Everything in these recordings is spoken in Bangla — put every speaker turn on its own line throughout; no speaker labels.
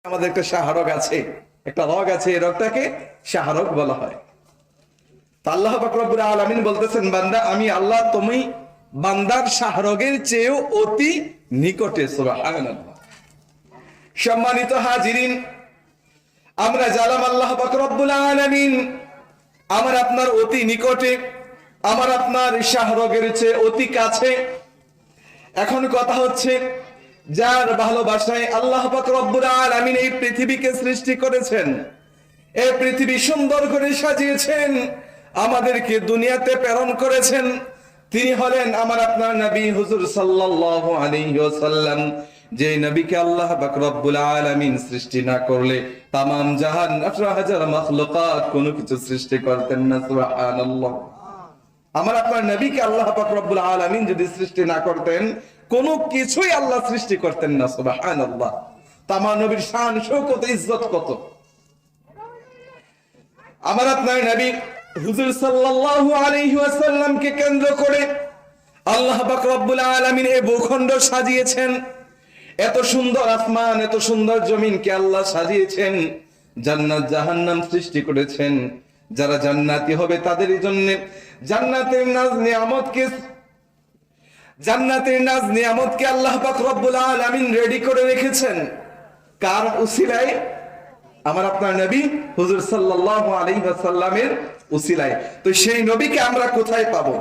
আমাদের একটা শাহরগ আছে, একটা রগ আছে, এই রগটাকে শাহরগ বলা হয়। আল্লাহ পাক রব্বুল আলামিন বলতেছেন, বান্দা আমি আল্লাহ তুমি বান্দার শাহরগের চেয়েও অতি নিকটে। সুবহানাল্লাহ। সম্মানিত হাজিরিন, আমরা জানাম আল্লাহ পাক রব্বুল আলামিন আমার আপনার অতি নিকটে, আমার আপনার শাহরগের চেয়ে অতি কাছে। এখন কথা হচ্ছে, যার ভালোবাসায় আল্লাহ পাক রব্বুল আলামিন এই পৃথিবীকে সৃষ্টি করেছেন, এই পৃথিবী সুন্দর করে সাজিয়েছেন, আমাদেরকে দুনিয়াতে প্রেরণ করেছেন, তিনি হলেন আমার আপনার নবী হুজুর সাল্লাল্লাহু আলাইহি ওয়াসাল্লাম। যে নবীকে আল্লাহ পাক রব্বুল আলামিন সৃষ্টি না করলে তামাম জাহান 18,000 মাখলুকাত কোনো কিছু সৃষ্টি করতেন না। সুবহানাল্লাহ। আমার আপনার নবীকে আল্লাহ পাক রব্বুল আলামিন যদি সৃষ্টি না করতেন, কোনো কিছুই আল্লাহ সৃষ্টি করতেন না। সুবহানাল্লাহ। তামাম নবীর শান শৌকত ইজ্জত কত। আমার আপনার নবী হুজুর সাল্লাল্লাহু আলাইহি ওয়াসাল্লামকে কেন্দ্র করে আল্লাহ পাক রব্বুল আলামিন এই ভূখণ্ড সাজিয়েছেন। এত সুন্দর আসমান, এত সুন্দর জমিনকে আল্লাহ সাজিয়েছেন, জান্নাত জাহান্নাম সৃষ্টি করেছেন। যারা জান্নাতি হবে তাদের জন্য জান্নাতের নিয়ামতকে আল্লাহ পাক রব্বুল আলামিন রেডি করে রেখেছেন। কার উসিলায়? আমার আপনার নবী হুজুর সাল্লাল্লাহু আলাইহি ওয়াসাল্লামের উসিলায়। তো সেই নবীকে আমরা কোথায় পাবো?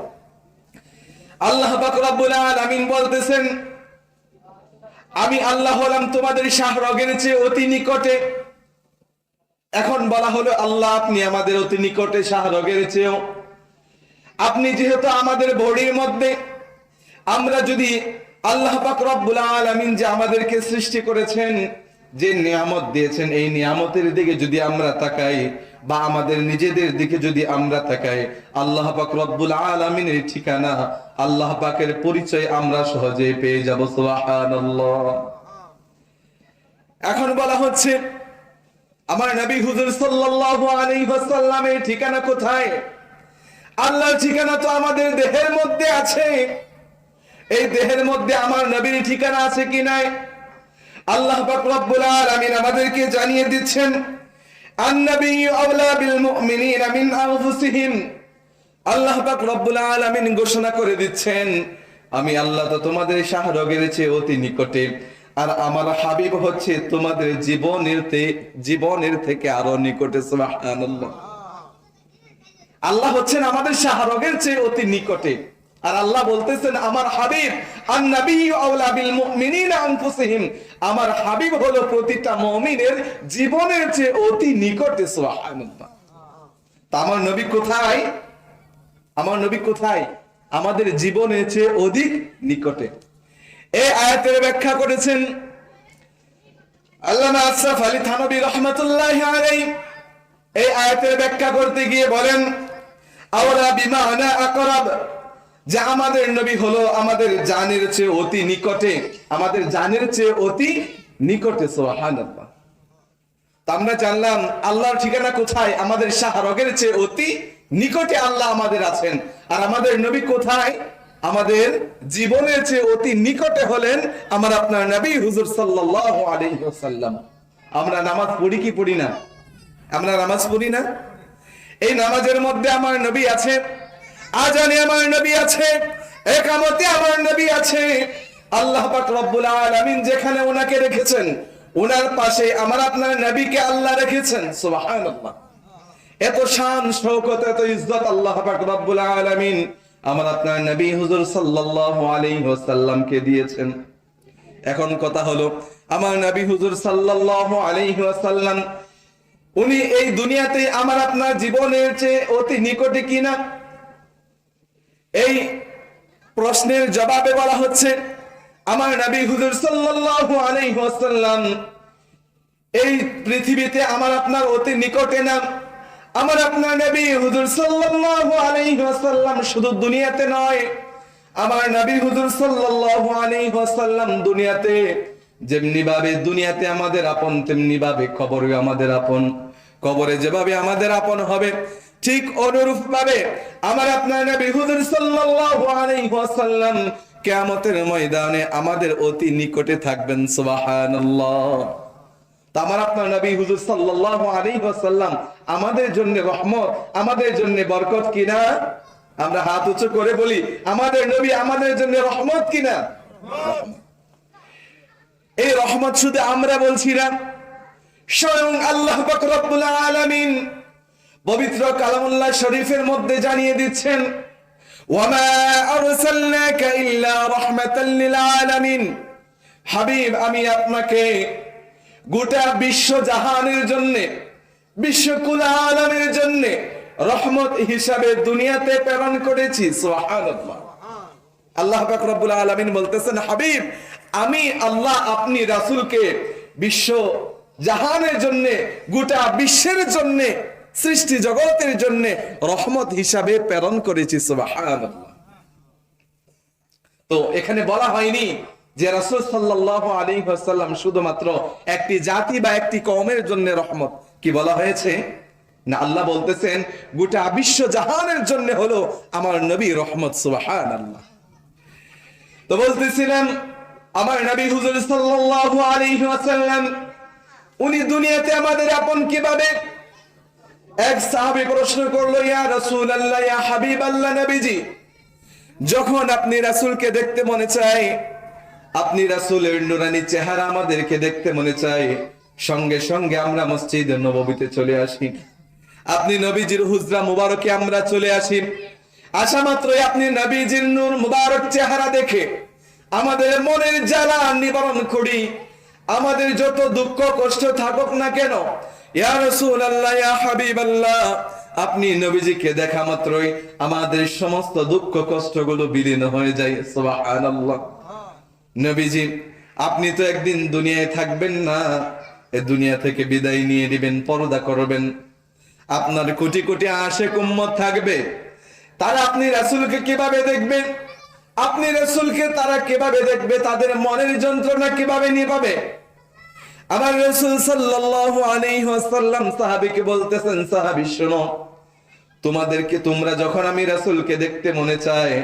আল্লাহ পাক রব্বুল আলামিন বলতেছেন, আমি আল্লাহ হলাম তোমাদের শাহরগের চেয়ে অতি নিকটে। এখন বলা হলো, আল্লাহ আপনি আমাদের অতি নিকটে শাহরগের চেয়েও। আপনি যেহেতু আমাদের বডির মধ্যে, আমরা যদি আল্লাহ পাক রব্বুল আলামিন যে আমাদেরকে সৃষ্টি করেছেন, যে নিয়ামত দিয়েছেন, এই নিয়ামতের দিকে যদি আমরা তাকাই বা আমাদের নিজেদের দিকে যদি আমরা তাকাই, আল্লাহ পাক রব্বুল আলামিনের ঠিকানা, আল্লাহ পাকের পরিচয় আমরা সহজেই পেয়ে যাব। সুবহানাল্লাহ। এখন বলা হচ্ছে, আমার নবী হুজুর সাল্লাল্লাহু আলাইহি ওয়াসাল্লামের ঠিকানা কোথায়? আল্লাহর ঠিকানা তো আমাদের দেহের মধ্যে আছে। এই দেহের মধ্যে আমার নবীর ঠিকানা আছে কি নাই? আল্লাহ পাক রব্বুল আলামিন আমাদেরকে জানিয়ে দিচ্ছেন, আন-নাবিয়্যু আওলা বিল মুমিনিনা মিন আনফুসিহিম। আল্লাহ পাক রব্বুল আলামিন ঘোষণা করে দিচ্ছেন, আমি আল্লাহ তো তোমাদের শাহরগের চেয়ে অতি নিকটে, আর আমার হাবিব হচ্ছে তোমাদের জীবনের থেকে আরো নিকটে। সুবহানাল্লাহ। আল্লাহ হচ্ছেন আমাদের শাহরগের চেয়ে অতি নিকটে, আর আল্লাহ বলতেছেন আমার হাবিব আন-নাবিয়্যু আওলা বিল মুমিনিনা আনফুসিহিম, আমার হাবিব হলো প্রতিটা মুমিনের জীবনের চেয়ে অতি নিকটে। সুবহানাল্লাহ। তা আমার নবী কোথায়? আমার নবী কোথায়? আমাদের জীবনের চেয়ে অধিক নিকটে। এই আয়াতের ব্যাখ্যা করেছেন আল্লামা আশরাফ আলী থানভী রাহমাতুল্লাহি আলাইহি। এই আয়াতের ব্যাখ্যা করতে গিয়ে বলেন, আওলা বিমানা আকরাব, যে আমাদের নবী হলো আমাদের জানের চেয়ে অতি নিকটে, আমাদের জানের চেয়ে অতি নিকটে। সুবহানাল্লাহ। তা আমরা জানলাম আল্লাহর ঠিকানা কোথায়? আমাদের শাহরগের চেয়ে অতি নিকটে আল্লাহ আমাদের আছেন। আর আমাদের নবী কোথায়? আমাদের জীবনের চেয়ে অতি নিকটে হলেন আমার আপনার নবী হুজুর সাল্লাল্লাহু আলাইহি ওয়াসাল্লাম। আমরা নামাজ পড়ি কি পড়ি না? আমরা নামাজ পড়ি না? এই নামাজের মধ্যে আমার নবী আছে, আজানে আমার নবী আছে, ইকামতে আমার নবী আছে। আল্লাহ পাক রব্বুল আলামিন যেখানে ওনাকে রেখেছেন, ওনার পাশে আমার আপনার নবীকে আল্লাহ রেখেছেন। সুবহানাল্লাহ। এত শান শওকত, এত ইজ্জত আল্লাহ পাক রব্বুল আলামিন আমার আপনার নবী হুজুর সাল্লাল্লাহু আলাইহি ওয়াসাল্লামকে দিয়েছেন। এখন কথা হলো, আমার নবী হুজুর সাল্লাল্লাহু আলাইহি ওয়াসাল্লাম উনি এই দুনিয়াতে আমার আপনার জীবনের চেয়ে অতি নিকটে কিনা? এই প্রশ্নের জবাবে বলা হচ্ছে, আমার নবী হুজুর সাল্লাল্লাহু আলাইহি ওয়াসাল্লাম এই পৃথিবীতে আমার আপনার অতি নিকটে না। আমার আপনার নবী হুজুর সাল্লাল্লাহু আলাইহি ওয়াসাল্লাম শুধু দুনিয়াতে নয়, আমার নবী হুজুর সাল্লাল্লাহু আলাইহি ওয়াসাল্লাম দুনিয়াতে যেমনি ভাবে দুনিয়াতে আমাদের আপন, তেমনি ভাবে কবরে আমাদের আপন। কবরে যেভাবে আমাদের আপন হবে, ঠিক অনুরূপ ভাবে আমার আপনার নবী হুজুর সাল্লাল্লাহু আলাইহি ওয়াসাল্লাম কিয়ামতের ময়দানে আমাদের অতি নিকটে থাকবেন। সুবহানাল্লাহ। তো আমার আপনার নবী হুজুর সাল্লাল্লাহু আলাইহি ওয়াসাল্লাম আমাদের জন্য রহমত, আমাদের জন্য বরকত কিনা? আমরা হাত উঁচু করে বলি, আমাদের নবী আমাদের জন্য রহমত কিনা? এই রহমত শুধু আমরা বলছি না, স্বয়ং আল্লাহ পাক রব্বুল আলামিন পবিত্র কালামুল্লাহ শরীফের মধ্যে জানিয়ে দিচ্ছেন, ওয়ামা আরসালনাকা ইল্লা রাহমাতাল লিল আলামিন। হাবিব, আমি আপনাকে গোটা বিশ্ব জাহানের জন্য, বিশ্বকুল আলামের জন্য রহমত হিসাবে দুনিয়াতে প্রেরণ করেছি। সুবহানাল্লাহ। আল্লাহ পাক রব্বুল আলামিন বলতেছেন, হাবিব, আমি আল্লাহ আপনি রাসূলকে বিশ্ব জাহানের জন্য, গোটা বিশ্বের জন্য, সৃষ্টি জগতের জন্য রহমত হিসাবে প্রেরণ করেছি। সুবহানাল্লাহ। তো এখানে বলা হয়নি যে রাসূল সাল্লাল্লাহু আলাইহি ওয়াসাল্লাম শুধুমাত্র একটি জাতি বা একটি কওমের জন্য রহমত। কি বলা হয়েছে? না, আল্লাহ বলতেছেন গোটা বিশ্ব জাহানের জন্য হলো আমার নবী রহমত। সুবহানাল্লাহ। তো বলতেছিলাম আমার নবী হুজুর সাল্লাল্লাহু আলাইহি ওয়াসাল্লাম উনি দুনিয়াতে আমাদের আপন কিভাবে? এক সাহাবী প্রশ্ন করলো, ইয়া রাসূলুল্লাহ, ইয়া হাবিবাল্লাহ, নবীজি, যখন আপনি রাসূলকে দেখতে মনে চায়, আপনি রাসূলের নূরানী চেহারা আমাদেরকে দেখতে মনে চায়, সঙ্গে সঙ্গে আমরা মসজিদে নববীতে চলে আসি, আপনি নবীজির হুজরা মুবারকে আমরা চলে আসি। আসা মাত্রই আপনি নবীজির নূর মুবারক চেহারা দেখে আমাদের মনের জ্বালা নিবারণ করি, আমাদের যত দুঃখ কষ্ট থাকুক না কেন, ইয়া রাসূলুল্লাহ, ইয়া হাবিবাল্লাহ, আপনি নবীজিকে দেখা মাত্রই আমাদের সমস্ত দুঃখ কষ্টগুলো বিলীন হয়ে যায়। সুবহানাল্লাহ। নবীজি, আপনি তো একদিন দুনিয়ায় থাকবেন না, এই দুনিয়া থেকে বিদায় নিয়ে দিবেন, পরদা করবেন, আপনার কোটি কোটি আশিক উম্মত থাকবে, তারা আপনি রাসূলকে কিভাবে দেখবেন? আপনি রাসূলকে তারা কিভাবে দেখবে? তাদের মনের যন্ত্রণা কিভাবে নিভাবে? আমার রাসূল সাল্লাল্লাহু আলাইহি ওয়াসাল্লাম সাহাবীকে বলতেছেন, সাহাবী শোনো, তোমরা যখন আমি রাসূলকে দেখতে মনে চায়,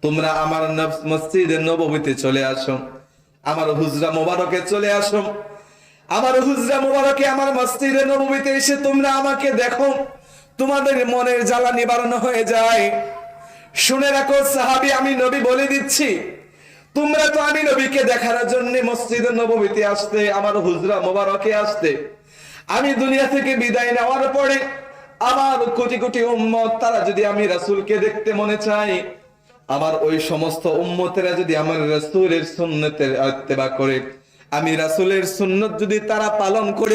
তোমরা আমার মসজিদে নববীতে চলে আসো, আমার হুজরা মুবারকে চলে আসো, আমার হুজরা মুবারকে, আমার মসজিদে নববীতে এসে তোমরা আমাকে দেখো, তোমাদের মনের জ্বালা নিবারণ হয়ে যায়। শুনে রাখো সাহাবী, আমি নবী বলে দিচ্ছি, তোমরা তো আমি নবীকে দেখার জন্য মসজিদে নববীতে আসতে, আমার হুজরা মুবারকে আসতে, আমি দুনিয়া থেকে বিদায় নেওয়ার পরে আমার কোটি কোটি উম্মত, তারা যদি আমি রাসূলকে দেখতে মনে চায়, আমার ওই সমস্ত উম্মতেরা যদি আমার রাসূলের সুন্নতের ইত্তেবা করে, আমি রাসূলের সুন্নত যদি তারা পালন করে